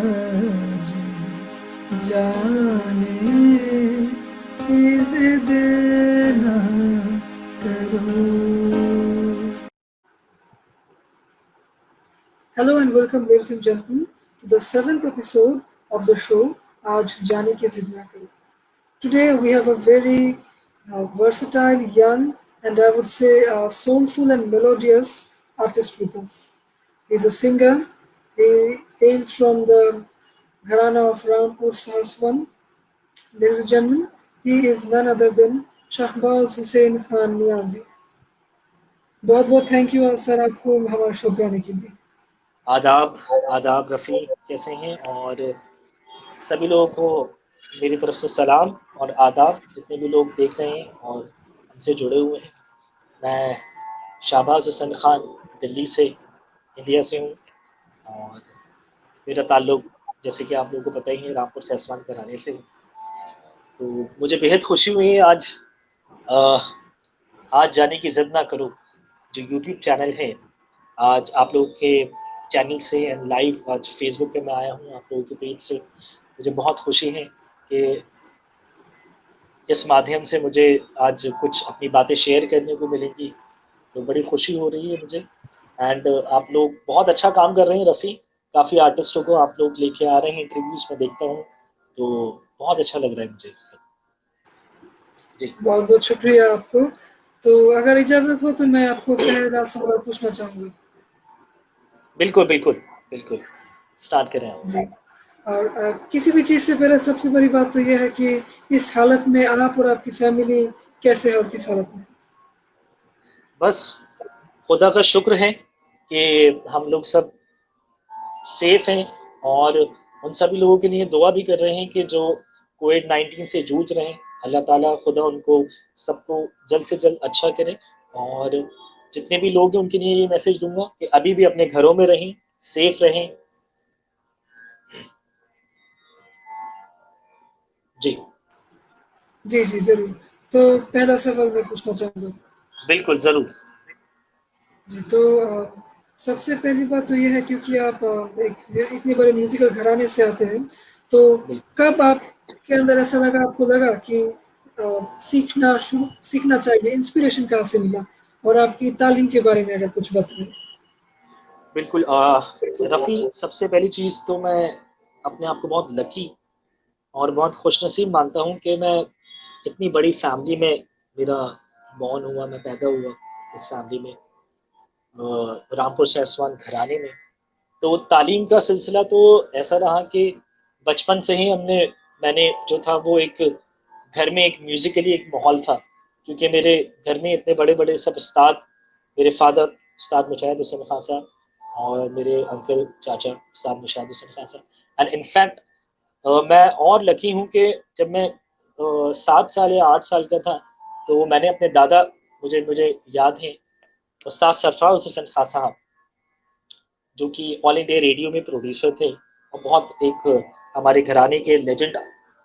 जी जाने की जिद ना करो। Hello and welcome, ladies and gentlemen, to the seventh episode of the show आज जाने की जिद ना करो. Today we have a very versatile, young, and I would say soulful and melodious artist with us. He's a singer. He hails from the Gharana of Rampur Sahaswan. Ladies and gentlemen, he is none other than Shahbaz Hussain Khan Niazi. बहुत बहुत thank you sir आपको हमारे show पे आने के लिए. आदाब आदाब रफ़ी, कैसे हैं? और सभी लोगों को मेरी तरफ से सलाम और आदाब, जितने भी लोग देख रहे हैं और हमसे जुड़े हुए हैं। मैं शाहबाज हुसैन खान दिल्ली से, इंडिया से हूँ और मेरा ताल्लुक, जैसे कि आप लोगों को पता ही है, रामपुर सैसवान घराने से है। तो मुझे बेहद खुशी हुई है आज जाने की जिद ना करो जो यूट्यूब चैनल है, आज आप लोगों के चैनल से एंड लाइव आज फेसबुक पे मैं आया हूँ आप लोगों के पेज से। मुझे बहुत खुशी है कि इस माध्यम से मुझे आज कुछ अपनी बातें शेयर करने को मिलेंगी, तो बड़ी खुशी हो रही है मुझे। एंड आप लोग बहुत अच्छा काम कर रहे हैं रफ़ी, काफ़ी आर्टिस्टों को आप लोग लेके आ रहे हैं, इंटरव्यूज़ में देखता हूँ, तो बहुत अच्छा लग रहा है मुझे इसका। जी बहुत बहुत शुक्रिया आपको. तो अगर इजाज़त हो तो मैं आपको पहला सवाल पूछना चाहूँगा. बिल्कुल बिल्कुल बिल्कुल, स्टार्ट करें आप। जी. और किसी भी चीज़ से पहले सबसे बड़ी बात तो ये है कि इस हालत में आप और आपकी फैमिली कैसे है और किस हालत में? बस खुदा का शुक्र है कि हम लोग सब सेफ हैं और उन सभी लोगों के लिए दुआ भी कर रहे हैं कि जो कोविड-19 से जूझ रहे हैं, अल्लाह ताला खुदा उनको सबको जल्द से जल्द अच्छा करे। और जितने भी लोग हैं उनके लिए ये मैसेज दूंगा कि अभी भी अपने घरों में रहें, सेफ रहें। जी जी, जी, ज़रूर. तो पहला सवाल मैं पूछना चाहूँगा. बिल्कुल, ज़रूर। जी, तो सबसे पहली बात तो ये है क्योंकि आप एक इतने बड़े म्यूज़िकल घराने से आते हैं, तो बिल्कुल कब आपके अंदर ऐसा लगा आपको लगा कि सीखना चाहिए, इंस्पिरेशन कहाँ से मिला? और आपकी तालीम के बारे में अगर कुछ बताएँ? बिल्कुल रफ़ी, सबसे पहली चीज़ तो मैं अपने आप को बहुत लकी और बहुत खुशनसीब मानता हूँ कि मैं इतनी बड़ी फैमिली में मेरा बॉर्न हुआ, मैं पैदा हुआ इस फैमिली में, रामपुर सैसवान घराने में। तो तालीम का सिलसिला तो ऐसा रहा कि बचपन से ही मैंने जो था वो एक घर में एक म्यूज़िकली एक माहौल था, क्योंकि मेरे घर में इतने बड़े-बड़े सब उस्ताद, मेरे फादर उस्ताद मुशाहिद हुसैन खान साहब और मेरे अंकल चाचा उस्ताद मुशाहिद हुसैन खान साहब। एंड इनफैक्ट मैं और लकी हूँ कि जब मैं 7 साल या 8 साल का था, तो मैंने अपने दादा, मुझे मुझे याद है, उस्ताद सरफराज हुसैन खान साहब, जो कि ऑल इंडिया रेडियो में प्रोड्यूसर थे और बहुत एक हमारे घराने के लेजेंड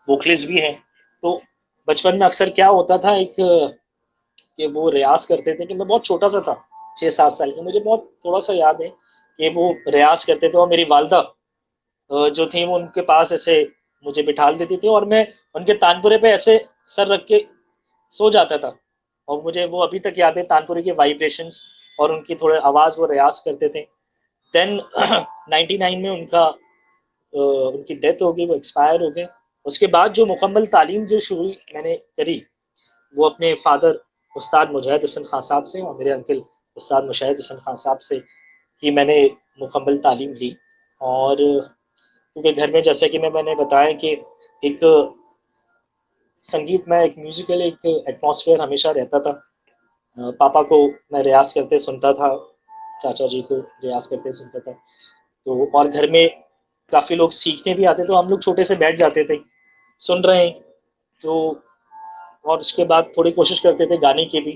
वोकलिस्ट भी हैं। तो बचपन में अक्सर क्या होता था एक कि वो रियाज करते थे, कि मैं बहुत छोटा सा था, 6-7 साल का, मुझे बहुत थोड़ा सा याद है कि वो रियाज करते थे और मेरी वालदा जो थी वो उनके पास ऐसे मुझे बिठा देती थी और मैं उनके तानपुरे पे ऐसे सर रख के सो जाता था। और मुझे वो अभी तक याद है, तानपुरे के वाइब्रेशंस और उनकी थोड़े आवाज़ वो रियाज करते थे। देन 99 में उनकी डेथ हो गई, वो एक्सपायर हो गए। उसके बाद जो मुकम्मल तालीम जो शुरू मैंने करी, वो अपने फादर उस्ताद मुजाहिद हुसैन खान साहब से और मेरे अंकल उस्ताद मुशाहिद हुसैन खान साहब से ही मैंने मुकम्मल तालीम ली। और क्योंकि घर में, जैसे कि मैंने बताया कि एक संगीत में एक म्यूज़िकल एक एटमॉस्फेयर हमेशा रहता था। पापा को मैं रियाज़ करते सुनता था, चाचा जी को रियाज़ करते सुनता था। तो और घर में काफ़ी लोग सीखने भी आते, तो हम लोग छोटे से बैठ जाते थे, सुन रहे हैं। तो और उसके बाद थोड़ी कोशिश करते थे गाने की भी।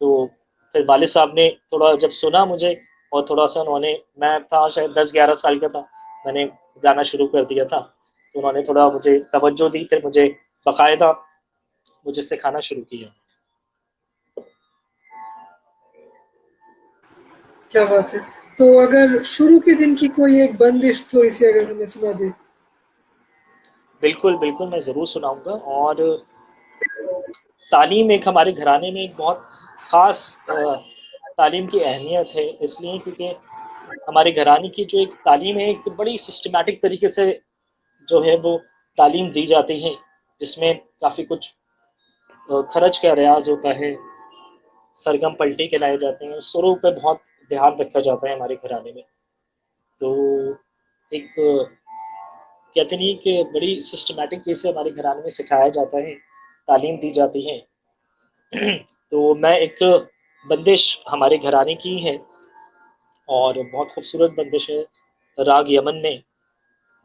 तो फिर वालिद साहब ने थोड़ा जब सुना मुझे और थोड़ा-सा उन्होंने, मैं था शायद 10-11 साल का था, मैंने गाना शुरू कर दिया था। तो उन्होंने थोड़ा मुझे तवज्जो दी, फिर मुझे बाकायदा मुझे सिखाना शुरू किया। क्या बात है. तो अगर शुरू के दिन की कोई एक बंदिश थोड़ी सी अगर हमें सुना दे। बिल्कुल, बिल्कुल, मैं ज़रूर सुनाऊँगा। और तालीम एक हमारे घराने में एक बहुत ख़ास तालीम की अहमियत है, इसलिए क्योंकि हमारे घराने की जो एक तालीम है, एक बड़ी सिस्टमैटिक तरीके से जो है वो तालीम दी जाती है, जिसमें काफ़ी कुछ खरच का रियाज़ होता है, सरगम पलटे कहलाए जाते हैं, सुरों पे बहुत ध्यान रखा जाता है हमारे घराने में। तो एक कहते नहीं कि बड़ी सिस्टमैटिक वे से हमारे घराने में सिखाया जाता है, तालीम दी जाती है। तो मैं एक बंदिश हमारे घराने की है और बहुत खूबसूरत बंदिश है, राग यमन में।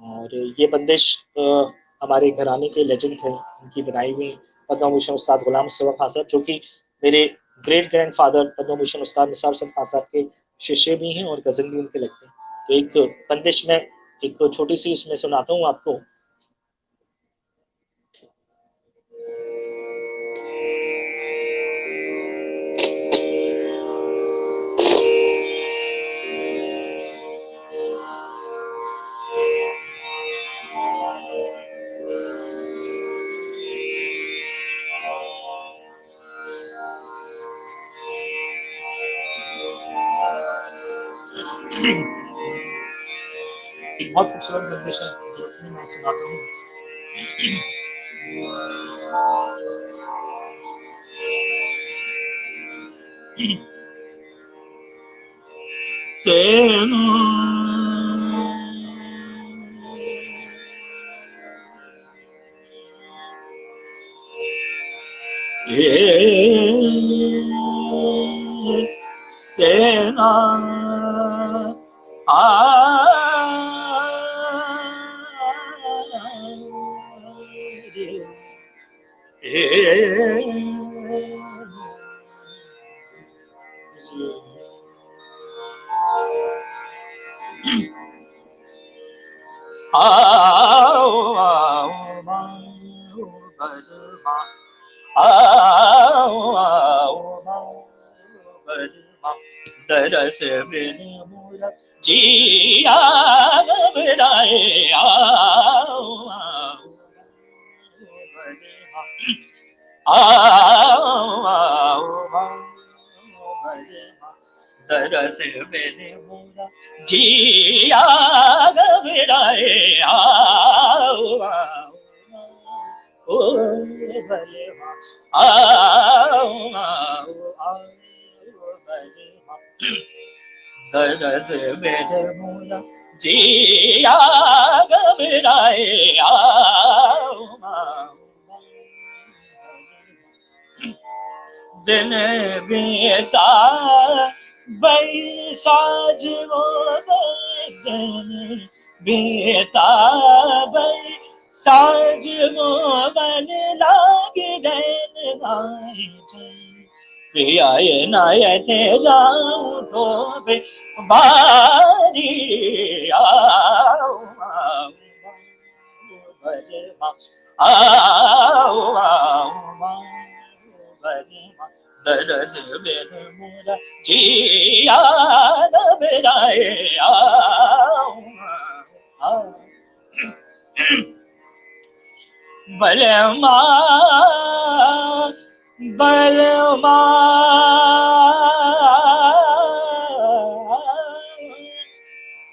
और ये बंदिश हमारे घराने के लेजेंड थे, उनकी बनाई हुई पद्म भूषण उस्ताद गुलाम मुस्तफ़ा खान साहब, जो कि मेरे great grand father Padma Bhushan उस्ताद निसार हुसैन खान साहब के शिष्य भी हैं और गज़ल भी उनके लगते हैं। तो एक बंदिश में एक छोटी सी इसमें सुनाता हूँ आपको। एक बहुत खूबसूरत बंदिश है जो मैं सुनाता हूँ। तेनू तेना दरस बिन मोरा जिया घबराए आओ दरस बिन मोरा जिया घबराए आओ ओ भले आओ आओ दरस बिन मोरा जिया घबराए आओ दिन बेता बई साज वो दिन बेता बई साज वो बन लाग रैन गाय प्रियाय नाय थे जाऊं तो बे बारी आओ बजमा आओ दरस बिन मोरा जिया घबराए आओ बलमा बलमा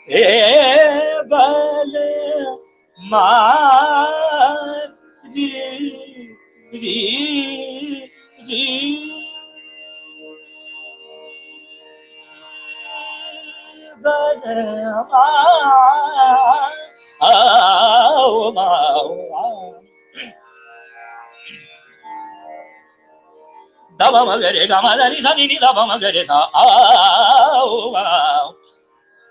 ए बलमा जी जी जी बलमा आओ दबा मगरे गा मदनी सनी नी दबा मगरे सा आओ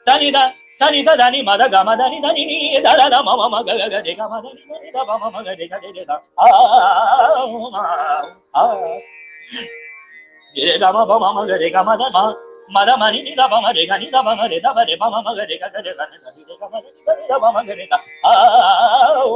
सनी दा दानी मदा गा मदनी सनी नी दा दा मा मा गा गा रे गा मदनी सनी दा मा मा गा रे गा रे दा आओ रे गा मा मा मा गा रे गा मदा मा मदा मनी नी दा मा रे गा नी दा मा रे दा रे मा मा गा रे गा रे गा रे गा मदनी नी दा मा गा रे दा आओ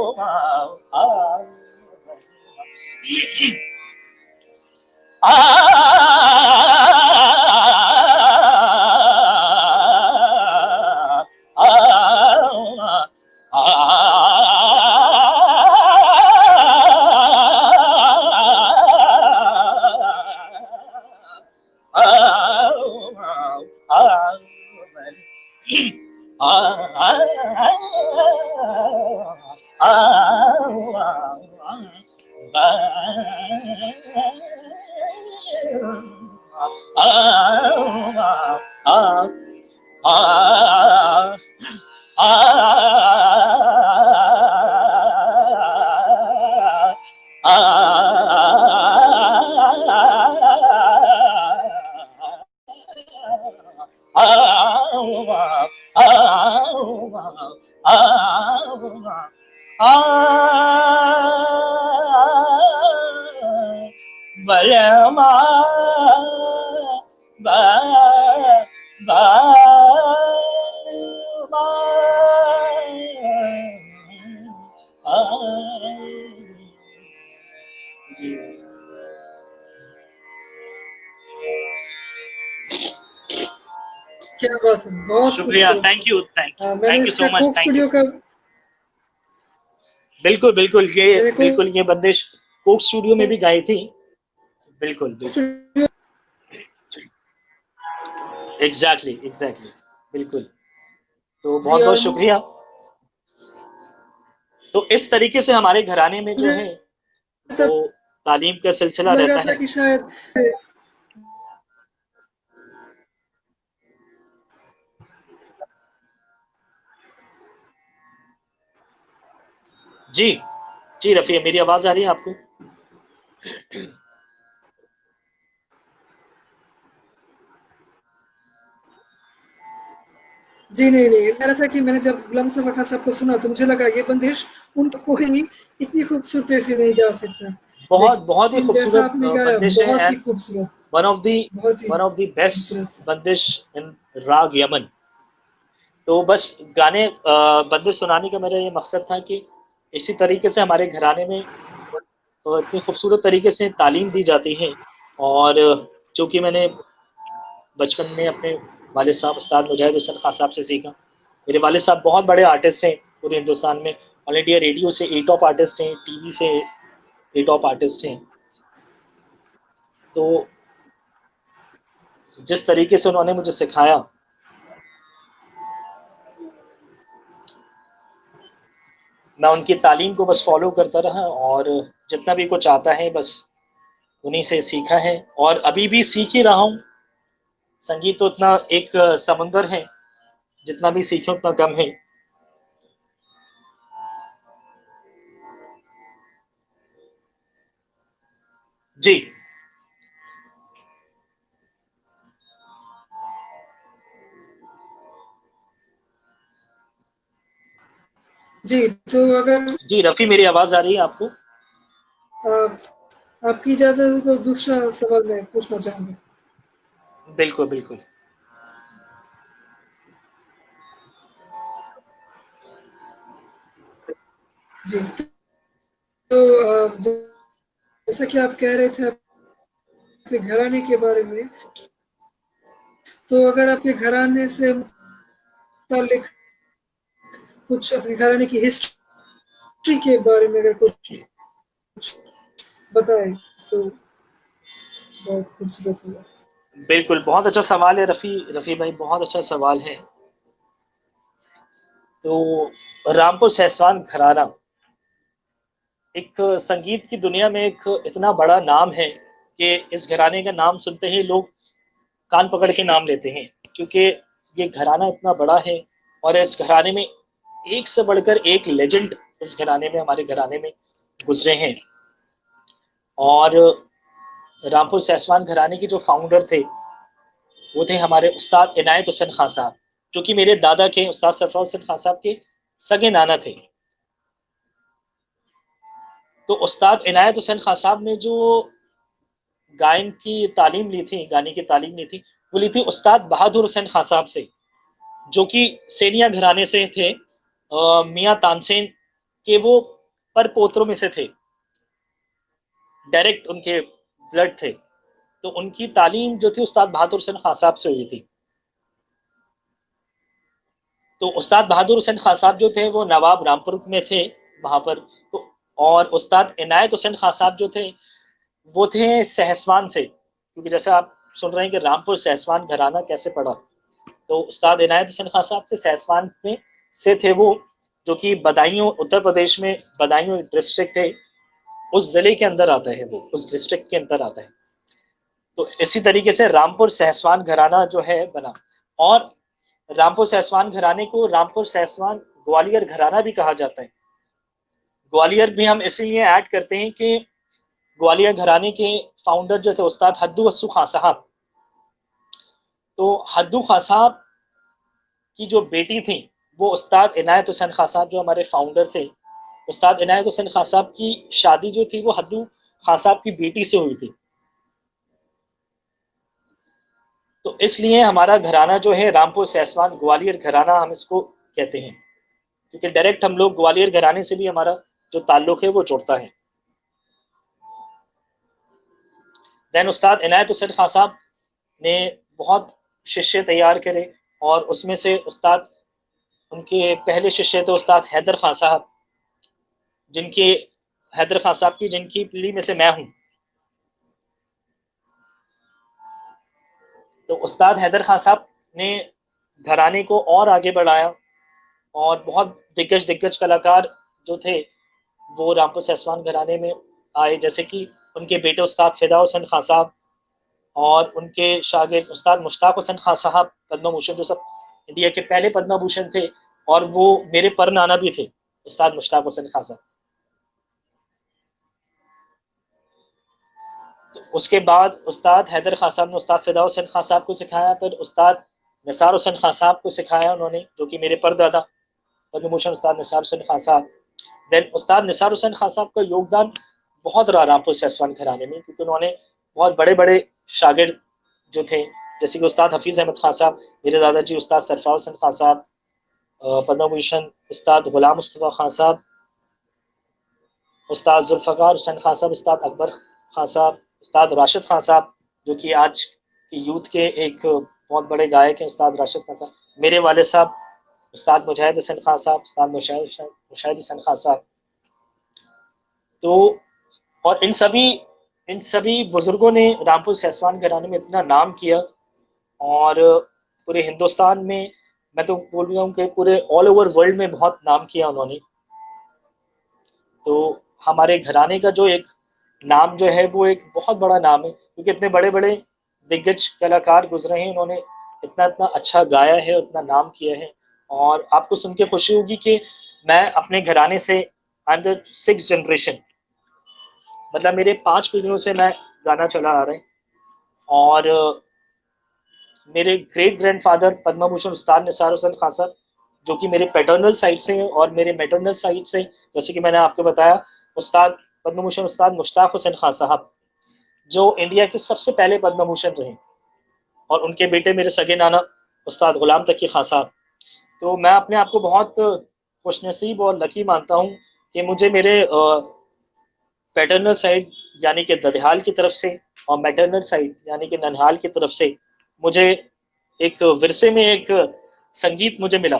क्या बात है, बहुत शुक्रिया, खूबसूरत। थैंक यू, मैंने थैंक यू इसका so much, Coke thank you. Studio का बिल्कुल बिल्कुल, मैंने ये बंदिश कोक स्टूडियो में भी गाई थी। बिल्कुल बिल्कुल, स्टूडियो एग्जैक्टली एग्जैक्टली, बिल्कुल। तो जी बहुत हाँ, बहुत शुक्रिया। तो इस तरीके से हमारे घराने में जो मुझे है वो तब तालीम का सिलसिला लगा रहता था है। कि शायद जी जी रफ़िया, मेरी आवाज़ आ रही है आपको? जी नहीं नहीं, मेरा था कि मैंने जब गुलाम सफा खान साहब को सुना तो मुझे लगा ये बंदिश उनको कोई इतनी खूबसूरती से नहीं गा सकता, बहुत ही लेकिन जैसा खूबसूरत आपने गाया बंदिश है, बहुत ही एंड खूबसूरत, वन ऑफ द बहुत ही बेस्ट खूबसूरत। बंदिश इन राग यमन। तो बस गाने बंदिश सुनाने का मेरा ये मकसद था कि इसी तरीके से हमारे घराने में इतनी खूबसूरत तरीके से तालीम दी जाती है। और चूँकि मैंने बचपन में अपने वालिद साहब उस्ताद मुजाहिद हुसैन खान साहब से सीखा। मेरे वालिद साहब बहुत बड़े आर्टिस्ट हैं पूरे हिंदुस्तान में, ऑल इंडिया रेडियो से ए टॉप आर्टिस्ट हैं, टीवी से ए टॉप आर्टिस्ट हैं। तो जिस तरीके से उन्होंने मुझे सिखाया, मैं उनकी तालीम को बस फॉलो करता रहा, और जितना भी कुछ आता है बस उन्हीं से सीखा है, और अभी भी सीख ही रहा हूँ। संगीत तो इतना एक समुंदर है, जितना भी सीखे उतना कम है। जी जी, तो अगर जी रफ़ी, मेरी आवाज़ आ रही है आपको? आप, आपकी इजाज़त है तो दूसरा सवाल मैं पूछना चाहूँगा। बिल्कुल बिल्कुल। जी, तो जैसा कि आप कह रहे थे अपने घराने के बारे में, तो अगर आपके घराने से मुतालिक कुछ अपने घराने की हिस्ट्री के बारे में अगर कुछ बताएं तो बहुत खूबसूरत होगा। बिल्कुल, बहुत अच्छा सवाल है रफ़ी भाई, बहुत अच्छा सवाल है। तो रामपुर सहसवान घराना एक संगीत की दुनिया में एक इतना बड़ा नाम है कि इस घराने का नाम सुनते ही लोग कान पकड़ के नाम लेते हैं, क्योंकि ये घराना इतना बड़ा है, और इस घराने में एक से बढ़कर एक लेजेंड इस घराने में, हमारे घराने में गुजरे हैं। और रामपुर सहसवान घराने के जो फाउंडर थे वो थे हमारे उस्ताद इनायत हुसैन खान साहब, जो कि मेरे दादा के उस्ताद सरफराज हुसैन खान साहब के सगे नाना थे। तो उस्ताद इनायत हुसैन खान साहब ने जो गायन की तालीम ली थी, गाने की तालीम ली थी, वो ली थी उस्ताद बहादुर हुसैन खान साहब से, जो कि सेनिया घराने से थे। मियाँ तानसेन के वो पर पोत्रों में से थे, डायरेक्ट उनके ब्लड थे। तो उनकी तालीम जो थी उस्ताद बहादुर हुसैन खान साहब से हुई थी। तो उस्ताद बहादुर हुसैन खान साहब जो थे वो नवाब रामपुर में थे वहाँ पर। तो और उस्ताद इनायत हुसैन खान साहब जो थे वो थे सहसवान से, क्योंकि जैसे आप सुन रहे हैं कि रामपुर सहसवान घराना कैसे पड़ा, तो उस्ताद इनायत हुसैन खान साहब थे सहसवान में से थे वो, जो कि बदायूं उत्तर प्रदेश में बदायूं डिस्ट्रिक्ट है, उस जिले के अंदर आता है, वो उस डिस्ट्रिक्ट के अंदर आता है। तो इसी तरीके से रामपुर सहसवान घराना जो है बना। और रामपुर सहसवान घराने को रामपुर सहसवान ग्वालियर घराना भी कहा जाता है। ग्वालियर भी हम इसलिए ऐड करते हैं कि ग्वालियर घराने के फाउंडर जो थे उस्ताद हद्दू अस्सू खान साहब, तो हद्दू खान साहब की जो बेटी थी वो उस्ताद इनायत हुसैन खान साहब जो हमारे फाउंडर थे, उस्ताद इनायत हुसैन खान साहब की शादी जो थी वो हद्दू खान साहब की बेटी से हुई थी। तो इसलिए हमारा घराना जो है रामपुर सहसवान ग्वालियर घराना हम इसको कहते हैं, क्योंकि डायरेक्ट हम लोग ग्वालियर घराने से भी हमारा जो ताल्लुक है वो जुड़ता है। देन उस्ताद इनायत हुसैन खान साहब ने बहुत शिष्य तैयार करे, और उसमें से उस्ताद उनके पहले शिष्य थे उस्ताद हैदर खान साहब, जिनके हैदर खान साहब की जिनकी पीढ़ी में से मैं हूँ। तो उस्ताद हैदर खान साहब ने घराने को और आगे बढ़ाया, और बहुत दिग्गज दिग्गज कलाकार जो थे वो रामपुर सहसवान घराने में आए, जैसे कि उनके बेटे उस्ताद फिदा हुसैन खान साहब, और उनके शागिर्द उस्ताद मुश्ताक हुसैन खान साहब पद्म भूषण, जो सब इंडिया के पहले पद्म भूषण थे, और वो मेरे पर नाना भी थे उस्ताद मुश्ताक हुसैन खान साहब। तो उसके बाद उस्ताद हैदर खान साहब ने उस्ताद फिदा हुसैन खान साहब को सिखाया, फिर उस्ताद निसार हुसैन खान साहब को सिखाया उन्होंने, जो कि मेरे परदादा पद्म भूषण उस्ताद निसार हुसैन खान साहब। देन उस्ताद निसार हुसैन खान साहब का योगदान बहुत रहा रामपुर सहसवान घराने में, क्योंकि उन्होंने बहुत बड़े बड़े शागिर्द जो थे, जैसे कि उस्ताद हफीज़ अहमद खान साहब, मेरे दादाजी उस्ताद सरफराज हुसैन खान साहब, पद्म भूषण उस्ताद गुलाम मुस्तफ़ा खान साहब, उस्ताद जुल्फ़कार हुसैन खान साहब, उस्ताद अकबर खान साहब, उस्ताद राशिद खान साहब, जो कि आज के यूथ के एक बहुत बड़े गायक हैं उस्ताद राशिद खान साहब, मेरे वाले साहब उस्ताद मुजाहिद हुसैन खान साहब, उस्ताद मुशाहिद हुसैन खान साहब। तो और इन सभी बुजुर्गों ने रामपुर सहसवान घराने में इतना नाम किया, और पूरे हिंदुस्तान में, मैं तो बोल रहा हूँ कि पूरे ऑल ओवर वर्ल्ड में बहुत नाम किया उन्होंने। तो हमारे घराने का जो एक नाम जो है वो एक बहुत बड़ा नाम है, क्योंकि इतने बड़े बड़े दिग्गज कलाकार गुजरे हैं, उन्होंने इतना इतना अच्छा गाया है, इतना नाम किया है। और आपको सुन के खुशी होगी कि मैं अपने घराने से, I am the 6th generation, मतलब मेरे 5 पीढ़ियों से मैं गाना चला आ रहा है। और मेरे ग्रेट ग्रैंडफादर पद्म भूषण उस्ताद निसार हुसैन खान साहब, जो कि मेरे पैटर्नल साइड से हैं, और मेरे मैटरनल साइड से, जैसे कि मैंने आपको बताया, उस्ताद पद्म भूषण उस्ताद मुश्ताक हुसैन खान साहब, जो इंडिया के सबसे पहले पद्म भूषण रहे, और उनके बेटे मेरे सगे नाना उस्ताद गुलाम तकी खान साहब। तो मैं अपने आप को बहुत खुशनसीब और लकी मानता हूँ कि मुझे मेरे पैटर्नल साइड यानी कि ददिहाल की तरफ से, और मैटरनल साइड यानी कि ननिहाल की तरफ से मुझे एक विरसे में एक संगीत मुझे मिला।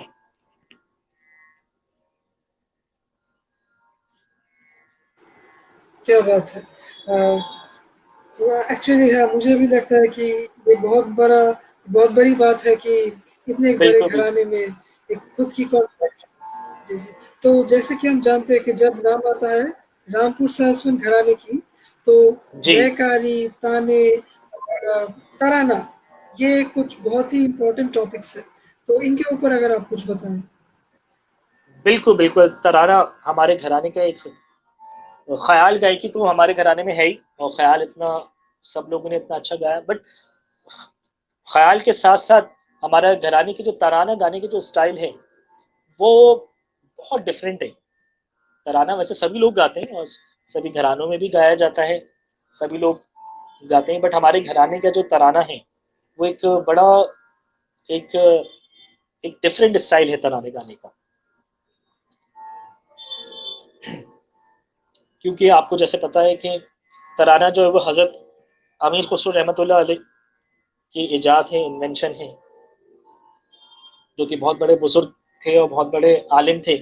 क्या बात है। तो एक्चुअली हाँ, मुझे भी लगता है कि ये बहुत बड़ी बात है कि इतने एक बड़े बिल्कुल बिल्कुल। घराने में एक खुद की कॉन्ट्रैक्ट। जी, जी। तो जैसे कि हम जानते हैं कि जब नाम आता है रामपुर सहसवन घराने की, तो जी लयकारी, ताने और तराना, ये कुछ बहुत ही इम्पोर्टेंट टॉपिक्स हैं। तो इनके ऊपर अगर आप कुछ बताएँ? बिल्कुल बिल्कुल, तराना हमारे घराने का एक ख्याल गायकी तो हमारे घराने में है ही, और ख्याल इतना सब लोगों ने इतना अच्छा गाया, बट ख्याल के साथ साथ हमारा घराने की जो तराना गाने की जो स्टाइल है वो बहुत डिफरेंट है। तराना वैसे सभी लोग गाते हैं, और सभी घरानों में भी गाया जाता है, सभी लोग गाते हैं, बट हमारे घराने का जो तराना है वो एक बड़ा एक एक डिफरेंट स्टाइल है तराने गाने का। क्योंकि आपको जैसे पता है कि तराना जो है वो हज़रत अमीर खुसरो रहमतुल्लाह अलैह की इजाद है, इन्वेंशन है, जो कि बहुत बड़े बुजुर्ग थे और बहुत बड़े आलिम थे।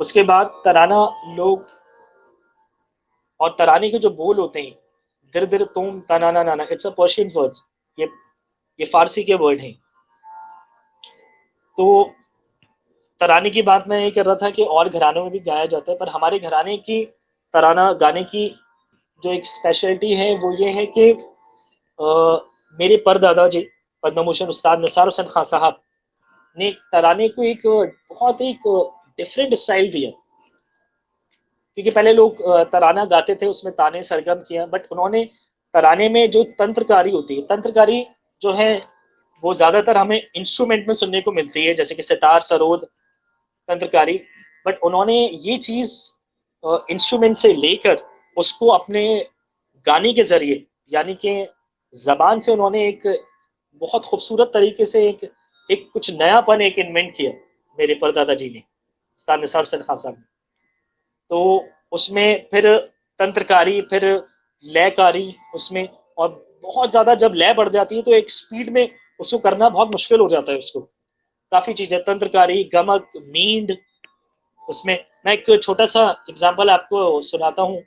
उसके बाद तराना लोग, और तराने के जो बोल होते हैं, दिर दिर तुम तनाना नाना, इट्स अ पर्शियन वर्ड, ये ये फारसी के वर्ड हैं। तो तराने की बात मैं ये कर रहा था कि और घरानों में भी गाया जाता है, पर हमारे घराने की तराना गाने की जो एक स्पेशलिटी है वो ये है कि मेरे परदादा जी पद्मभूषण उस्ताद निसार हुसैन खान साहब ने तराने को एक बहुत एक डिफरेंट स्टाइल दिया। क्योंकि पहले लोग तराना गाते थे, उसमें ताने सरगम किया, बट उन्होंने तराने में जो तंत्रकारी होती है, तंत्रकारी जो है वो ज़्यादातर हमें इंस्ट्रूमेंट में सुनने को मिलती है, जैसे कि सितार, सरोद, तंत्रकारी। बट उन्होंने ये चीज़ इंस्ट्रूमेंट से लेकर उसको अपने गाने के ज़रिए, यानी कि ज़बान से उन्होंने एक बहुत खूबसूरत तरीके से एक कुछ नयापन एक इन्वेंट किया, मेरे परदादा जी ने, उस्ताद निसार हुसैन खान साहब ने। तो उसमें फिर तंत्रकारी, फिर लयकारी उसमें, और बहुत ज़्यादा जब लय बढ़ जाती है तो एक स्पीड में उसको करना बहुत मुश्किल हो जाता है उसको। काफ़ी चीज़ें, तंत्रकारी, गमक, मींड उसमें। मैं एक छोटा सा एग्जांपल आपको सुनाता हूँ।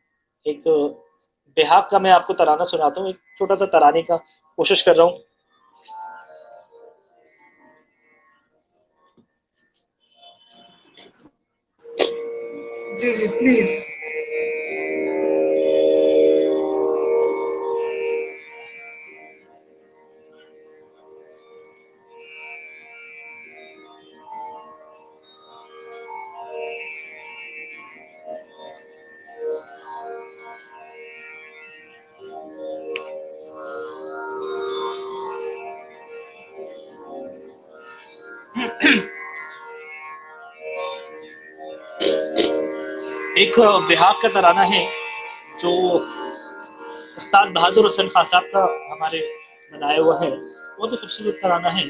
एक बिहाग का मैं आपको तराना सुनाता हूँ, एक छोटा सा तराने का कोशिश कर रहा हूँ। जी जी प्लीज। एक बिहाग का तराना है जो उस्ताद बहादुर हुसैन खान साहब का हमारे बनाया हुआ है, बहुत ही खूबसूरत तराना है,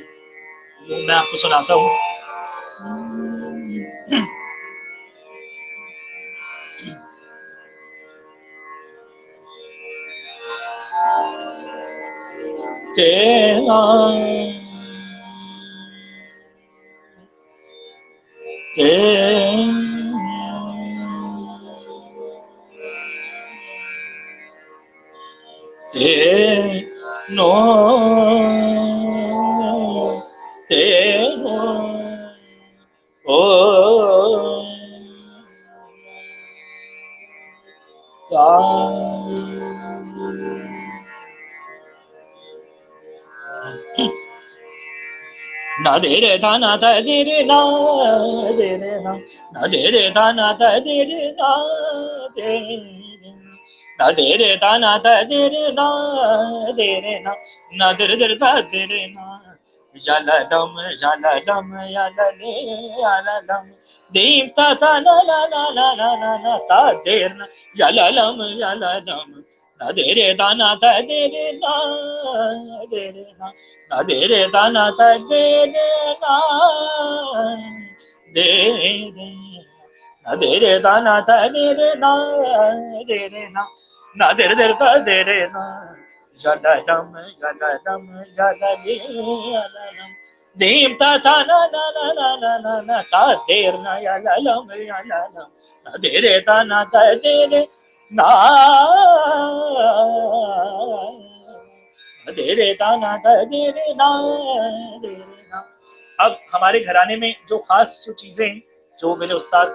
वो मैं आपको सुनाता हूँ। तेरा से नो ते नो ओ ना दे रे धा ना धा दे रे ना दे रे ना दे रे धा ना धा दे रे ना दे रे ना दे रे धा ना धा दे रे ना दे रे ना दे रे धा दे रे ना जलदम जलदम यलले यलदम दीम ता ता ना ना ना ना ना ना ना ता देर ना यललम यलदम ना दे रे धा ना धा दे रे ना दे रे ना दे रे धा ना धा दे रे ना दे रे ना दे रे धा ना धा दे रे ना दे रे ना दे रे धा दे रे ना जलदम जलदम जलले यलदम दीम ता ता ना ना ना ना ना ना ना ता देर ना यललम यललम ना दे रे धा ना धा दे रे ना दे रे दाना दे रे ना दे रे ना। अब हमारे घराने में जो खास जो चीजें हैं, जो मेरे उस्ताद,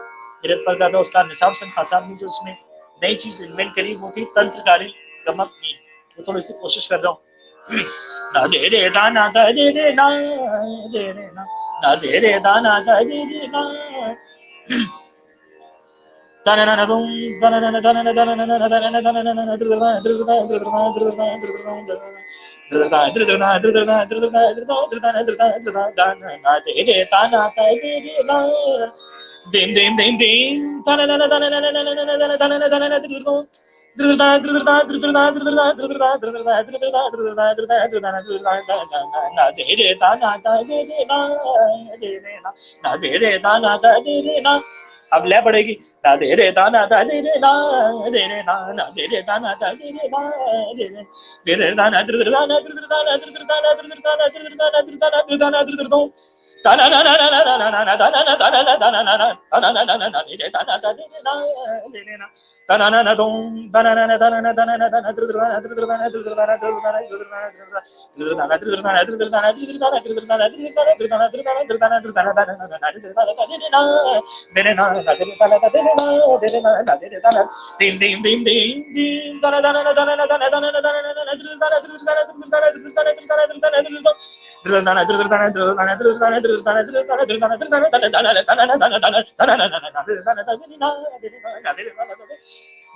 मेरे परदादा उस्ताद निसार हुसैन खान साहब ने जो उसमें नई चीज इन्वेंट करी, वो थी तंत्रकारी, गमक में। तो थोड़ी सी कोशिश कर रहा हूँ। ना दे रे दाना दे रे ना दे रे ना दे रे दाना दे रे ना अब लय पड़ेगी, ना दे रे दा ना दा दे रे ना दे रे ना ना दे रे दा ना दा दे रे ना दे रे दा ना दे रे दा ना दे रे दा ना दे रे दा ना दे रे दा ना दे रे दा ना दे रे दा ना दे रे दा ना दे रे दा da na na na na na na na na da na na da na na da na na na da na na na na de da na da de na de na da na na na dum da na na na da na na da na na da na dr da na dr da na dr da na dr da na dr da na dr da na dr da na dr da na dr da na dr da na dr da na dr da na dr da na dr da na dr da na da na na na de na de na na de na da de na de na da de na dim dim dim dim dim da na da na da na da na da na da na da dr da na dr da na dr da na dr da na dr da na dr da na dr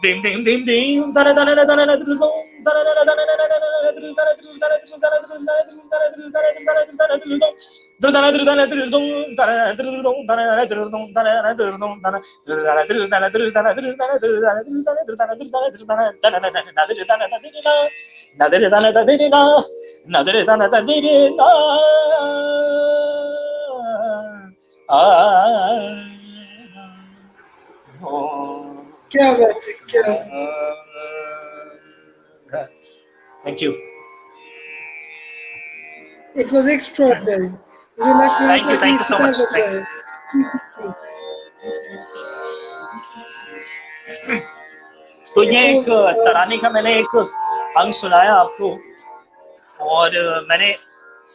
dim dim dim dim dana dana dana dana dana क्या बात है, क्या Thank you. It was extraordinary. मुझे लग रहा था कि Thank you so sitar much. बज रहा Thank है. Sweet. तो ये एक तराने का मैंने एक अंग सुनाया आपको, और मैंने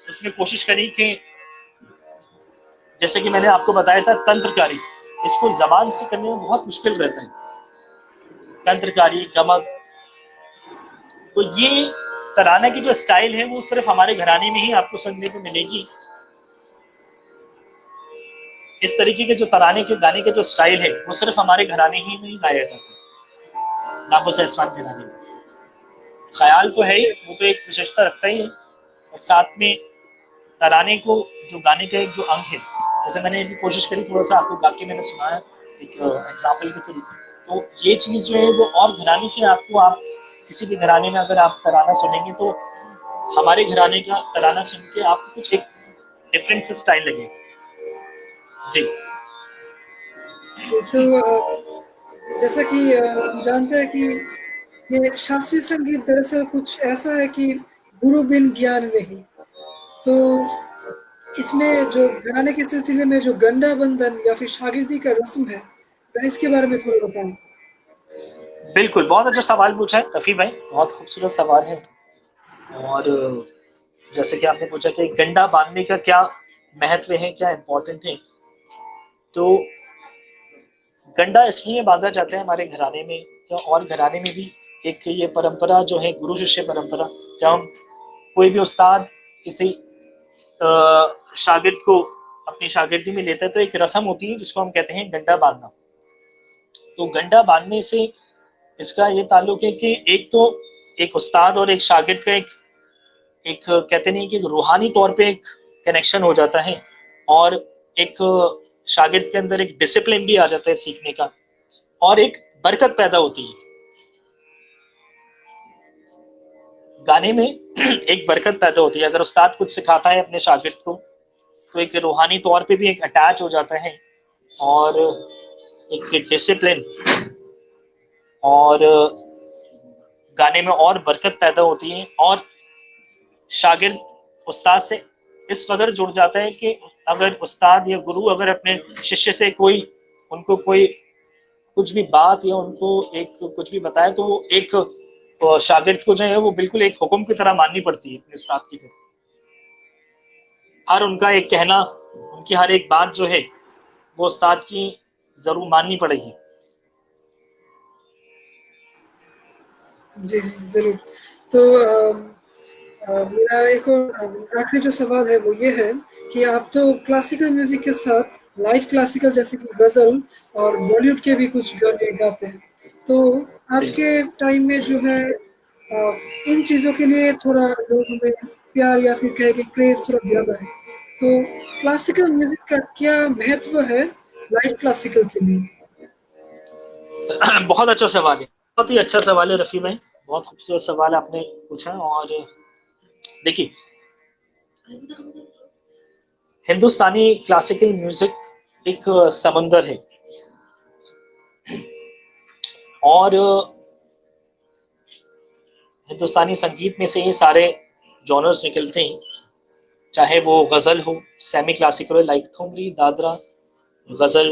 उसमें कोशिश करी कि जैसे कि मैंने आपको बताया था तंत्रकारी, इसको जबान से करने में बहुत मुश्किल रहता है, तंत्रकारी गमक। तो ये तराना की जो स्टाइल है वो सिर्फ हमारे घराने में ही आपको सुनने को मिलेगी। इस तरीके के जो तराने के गाने के जो स्टाइल है वो सिर्फ हमारे घराने ही में ही गाया जाता है, नागोस एहसान घराने में। ख्याल तो है ही, वो तो एक विशेषता रखता ही है, और साथ में तराने को जो गाने का एक जो अंग है, जैसे मैंने भी कोशिश करी थोड़ा सा आपको गा के मैंने सुनाया एक एग्जाम्पल के थ्रू। तो ये चीज़ जो है वो और घराने से आपको, आप किसी भी घराने में अगर आप तराना सुनेंगे तो हमारे घराने का तराना सुन के आपको कुछ एक डिफरेंट से स्टाइल लगेगा जी। तो जैसा कि हम जानते हैं कि ये शास्त्रीय संगीत दरअसल कुछ ऐसा है कि गुरु बिन ज्ञान नहीं। तो इसमें जो घराने के सिलसिले में जो गंडा बंधन या फिर शागिर्दी का रस्म है, तो इसके बारे में थोड़ा बताएं। बिल्कुल, बहुत अच्छा सवाल पूछा है रफ़ी भाई, बहुत खूबसूरत सवाल है। और जैसे कि आपने पूछा कि गंडा बांधने का क्या महत्व है, क्या इम्पोर्टेंट है, तो गंडा इसलिए बांधा जाता है हमारे घराने में या और घराने में भी एक ये परंपरा जो है गुरु शिष्य परंपरा, जब हम कोई भी उस्ताद किसी शागिर्द को अपनी शागिर्दी में लेता है तो एक रस्म होती है जिसको हम कहते हैं गंडा बांधना। तो गंडा बांधने से इसका ये ताल्लुक है कि एक तो एक उस्ताद और एक शागिर्द का एक कहते नहीं कि रूहानी तौर पे एक कनेक्शन हो जाता है, और एक शागिर्द के अंदर एक डिसिप्लिन भी आ जाता है सीखने का, और एक बरकत पैदा होती है गाने में। एक बरकत पैदा होती है अगर उस्ताद कुछ सिखाता है अपने शागिर्द को, तो एक रूहानी तौर पे भी एक अटैच हो जाता है, और एक डिसिप्लिन और गाने में और बरकत पैदा होती है, और शागिर्द उस्ताद से इस कदर जुड़ जाता है कि अगर उस्ताद या गुरु अगर अपने शिष्य से कोई उनको कोई कुछ भी बात या उनको एक कुछ भी बताए तो वो एक शागिर्द को जो है वो बिल्कुल एक हुक्म की तरह माननी पड़ती है अपने उस्ताद की तरह। हर उनका एक कहना, उनकी हर एक बात जो है वो उस्ताद की जरूर माननी पड़ेगी। जी जी जरूर। तो मेरा एक और आखिरी जो सवाल है वो ये है कि आप तो क्लासिकल म्यूजिक के साथ लाइट क्लासिकल जैसे कि गजल और बॉलीवुड के भी कुछ गाने गाते हैं। तो आज के टाइम में जो है इन चीज़ों के लिए थोड़ा लोगों में प्यार या फिर कहे कि क्रेज थोड़ा ज़्यादा है। तो क्लासिकल म्यूजिक का क्या महत्व है लाइट क्लासिकल के लिए? बहुत अच्छा सवाल है, बहुत ही अच्छा सवाल है रफ़ी भाई, बहुत खूबसूरत सवाल आपने पूछा। और देखिए, हिंदुस्तानी क्लासिकल म्यूजिक एक समंदर है, और हिंदुस्तानी संगीत में से ये सारे जॉनर्स निकलते हैं, चाहे वो गज़ल हो, सेमी क्लासिकल हो लाइक ठुमरी, दादरा, गज़ल,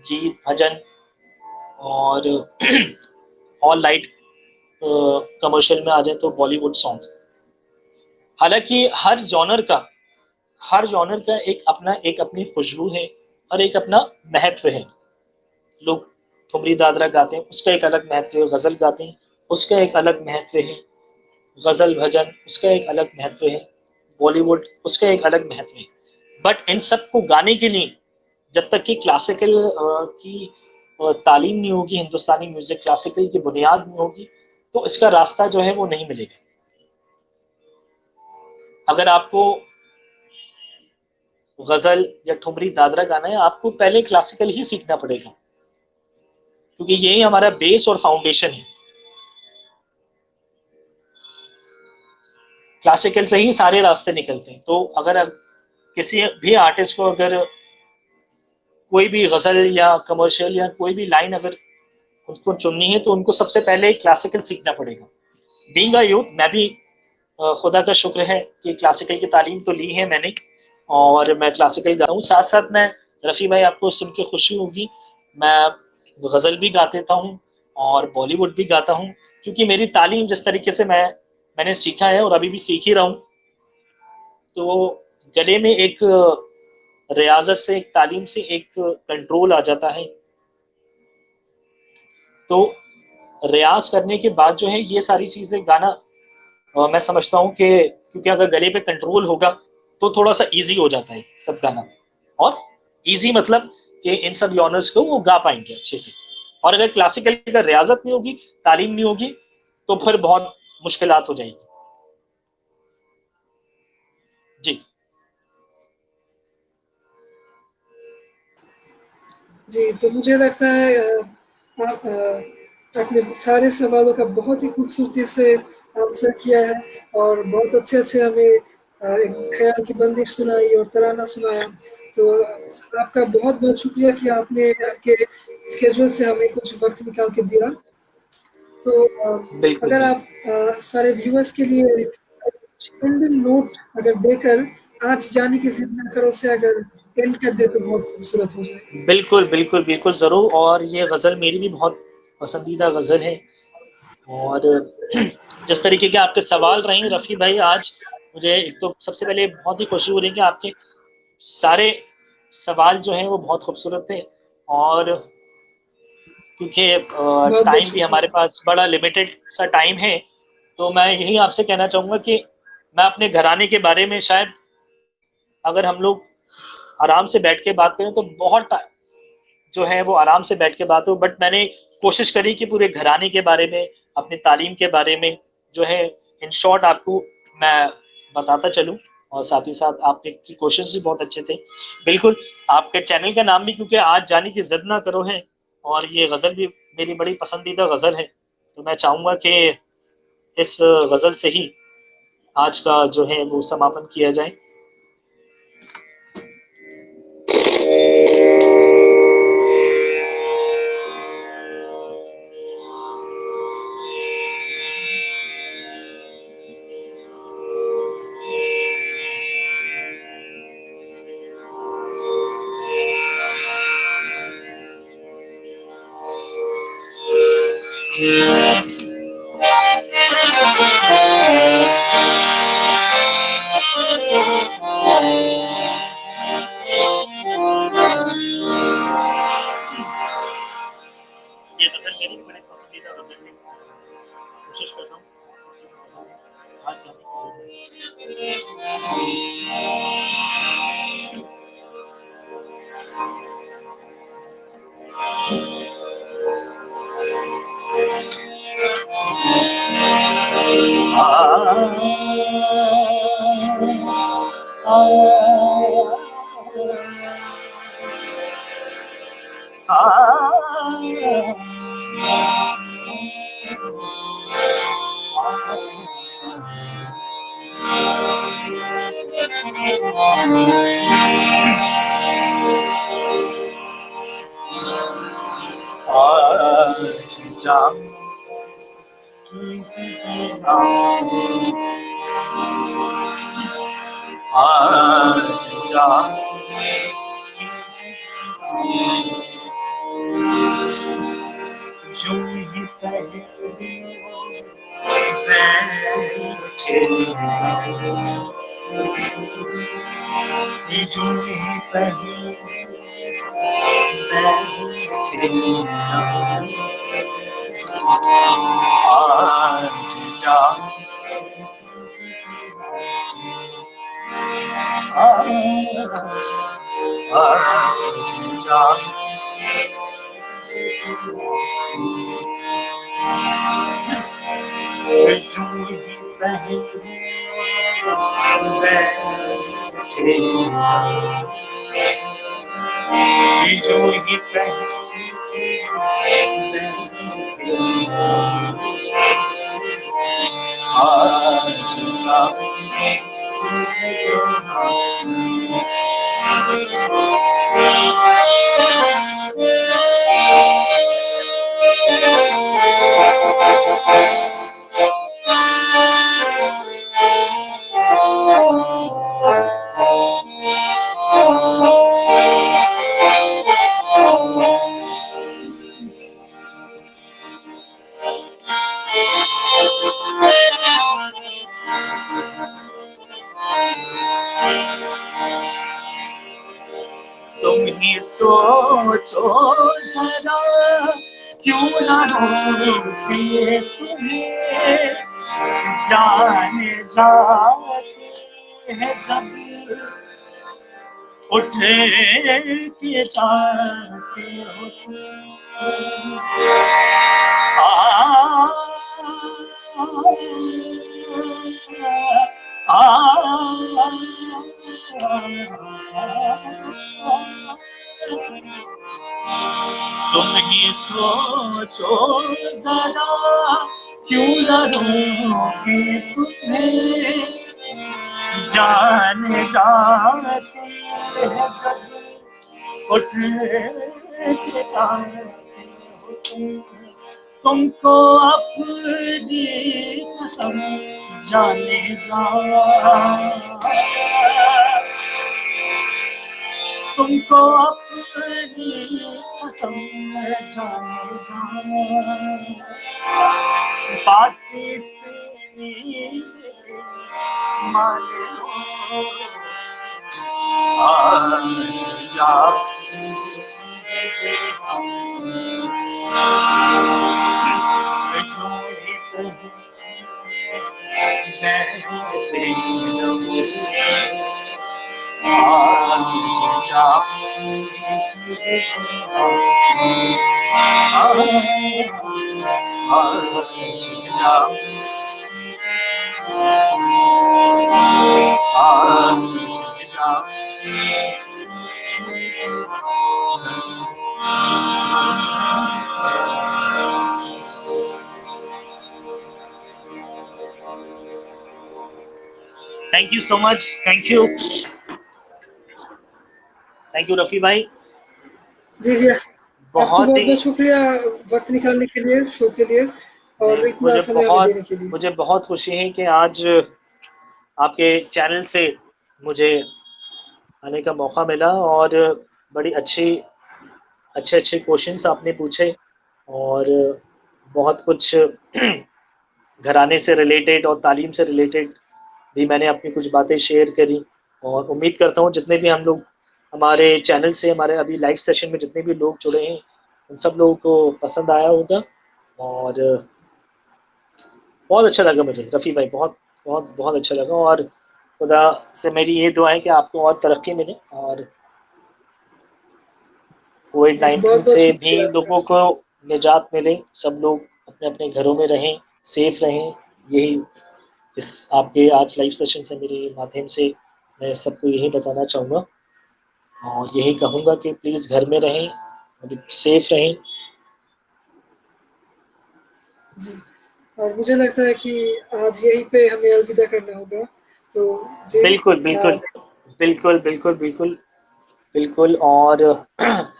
गीत, भजन, और ऑल लाइट कमर्शियल में आ जाए तो बॉलीवुड सॉन्ग्स। हालांकि हर जॉनर का एक अपनी खुशबू है और एक अपना महत्व है। लोग ठुमरी दादरा गाते हैं, उसका एक अलग महत्व है। गज़ल गाते हैं, उसका एक अलग महत्व है। गज़ल भजन, उसका एक अलग महत्व है। बॉलीवुड, उसका एक अलग महत्व है। बट इन सब को गाने के लिए जब तक कि क्लासिकल की तालीम नहीं होगी, हिंदुस्तानी म्यूजिक क्लासिकल की बुनियाद नहीं होगी, तो इसका रास्ता जो है वो नहीं मिलेगा। अगर आपको गज़ल या ठुमरी दादरा गाना है, आपको पहले क्लासिकल ही सीखना पड़ेगा, क्योंकि यही हमारा बेस और फाउंडेशन है। क्लासिकल से ही सारे रास्ते निकलते हैं। तो अगर किसी भी आर्टिस्ट को अगर कोई भी गज़ल या कमर्शियल या कोई भी लाइन अगर उनको चुननी है, तो उनको सबसे पहले क्लासिकल सीखना पड़ेगा। बीइंग अ यूथ, मैं भी खुदा का शुक्र है कि क्लासिकल की तालीम तो ली है मैंने, और मैं क्लासिकल गाता हूँ। साथ साथ मैं, रफ़ी भाई आपको सुन के खुशी होगी, मैं गज़ल भी गा देता हूँ और बॉलीवुड भी गाता हूँ, क्योंकि मेरी तालीम जिस तरीके से मैंने सीखा है और अभी भी सीख ही रहा हूँ, तो गले में एक रियाजत से, एक तालीम से एक कंट्रोल आ जाता है। तो रियाज करने के बाद जो है ये सारी चीज़ें गाना, मैं समझता हूँ कि, क्योंकि अगर गले पे कंट्रोल होगा तो थोड़ा सा इजी हो जाता है सब गाना। और इजी मतलब कि इन सब जॉनर्स को वो गा पाएंगे अच्छे से। और अगर क्लासिकल का रियाजत नहीं होगी, तालीम नहीं होगी, तो फिर बहुत मुश्किलात हो जाएगी। जी। जी, तो मुझे लगता है आप अपने सारे सवालों का बहुत ही खूबसूरती से आंसर किया है और बहुत अच्छे-अच्छे हमें एक ख़्याल की बंदिश सुनाई और तराना सुनाया। तो आपका बहुत-बहुत शुक्रिया कि आपने आपके स्केड्यूल से हमें कुछ वक़्त निकाल के दिया। तो बिल्कुल अगर बिल्कुल। आप सारे व्यूअर्स के लिए कुछ एंडिंग नोट अगर देकर आज जाने की ज़िद ना करो से अगर एंड कर दें तो बहुत खूबसूरत हो जाए। बिल्कुल बिल्कुल बिल्कुल, ज़रूर। और ये गज़ल मेरी भी बहुत पसंदीदा गज़ल है। और जिस तरीके के आपके सवाल रहे रफ़ी भाई आज, मुझे एक तो सबसे पहले बहुत ही खुशी हो रही है कि आपके सारे सवाल जो हैं वो बहुत खूबसूरत थे। और क्योंकि बहुत-बहुत टाइम भी हमारे शुक्रिया। पास बड़ा लिमिटेड सा टाइम है, तो मैं यही आपसे कहना चाहूँगा कि मैं अपने घराने के बारे में शायद, अगर हम लोग आराम से बैठ के बात करें तो बहुत जो है वो आराम से बैठ के बात हो, बट मैंने कोशिश करी कि पूरे घराने के बारे में, अपनी तालीम के बारे में जो है इन शॉर्ट आपको मैं बताता चलूँ। और साथ ही साथ आपके की क्वेश्चंस भी बहुत अच्छे थे। बिल्कुल, आपके चैनल का नाम भी क्योंकि आज जाने की ज़िद ना करो है, और ये गज़ल भी मेरी बड़ी पसंदीदा गज़ल है, तो मैं चाहूँगा कि इस गज़ल से ही आज का जो है वो समापन किया जाए। ये गज़ल मेरी बड़ी पसंदीदा गज़ल है। कोशिश कर रहा हूँ आज जाने की ज़िद। जानकी से आज जानकी से जो ही पहले बैठे जो ही पहले बैठे आज जो ही पहले बैठे जो ही पहले आज तुम ही सोचो सदा क्यों ना रोके तुम्हें जाने जाते हैं जब उठ के जाते हो तुम ही सोचो जरा क्यों ना रोके तुम्हें जाने जाते हैं जब उठ के जाते हो तुमको अपनी कसम जाने जा तुमको अपनी कसम जाने जा बातें तेरी मान लो आज जा thank you so much, thank you Rafi भाई। जी जी, आपको बहुत बहुत शुक्रिया वक्त निकालने के लिए शो के लिए और इतना समय हमें देने के लिए। मुझे बहुत खुशी है कि आज आपके चैनल से मुझे आने का मौका मिला और बड़ी अच्छे क्वेश्चंस आपने पूछे और बहुत कुछ घराने से रिलेटेड और तालीम से रिलेटेड भी मैंने अपनी कुछ बातें शेयर करी और उम्मीद करता हूँ जितने भी हम लोग हमारे चैनल से हमारे अभी लाइव सेशन में जितने भी लोग जुड़े हैं उन सब लोगों को पसंद आया होगा और बहुत अच्छा लगा मुझे रफ़ी भाई, बहुत बहुत बहुत अच्छा लगा और खुदा से मेरी ये दुआ है कि आपको और तरक्की मिले और कोविड-19 से भी लोगों को निजात मिले, सब लोग अपने अपने घरों में रहें, सेफ रहें। यही इस आपके आज लाइव सेशन से मेरे माध्यम से मैं सबको यही बताना चाहूँगा और यही कहूँगा कि प्लीज़ घर में रहें, सेफ रहें। जी, और मुझे लगता है कि आज यहीं पे हमें अलविदा करना होगा। तो बिल्कुल बिल्कुल बिल्कुल बिल्कुल बिल्कुल बिल्कुल और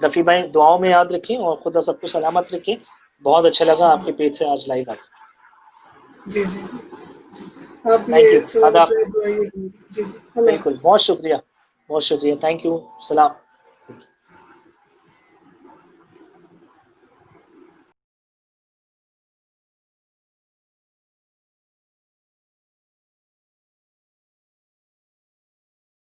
रफ़ी भाई दुआओं में याद रखें और खुदा सबको सलामत रखें बहुत अच्छा लगा आपके पेज से आज लाइव आके। जी जी जी जी। आप थैंक यू, ये सलाम आदाब। दुआइए। जी जी, अल्लाह बिल्कुल, हाफिज। बहुत शुक्रिया, बहुत शुक्रिया, थैंक यू, सलाम।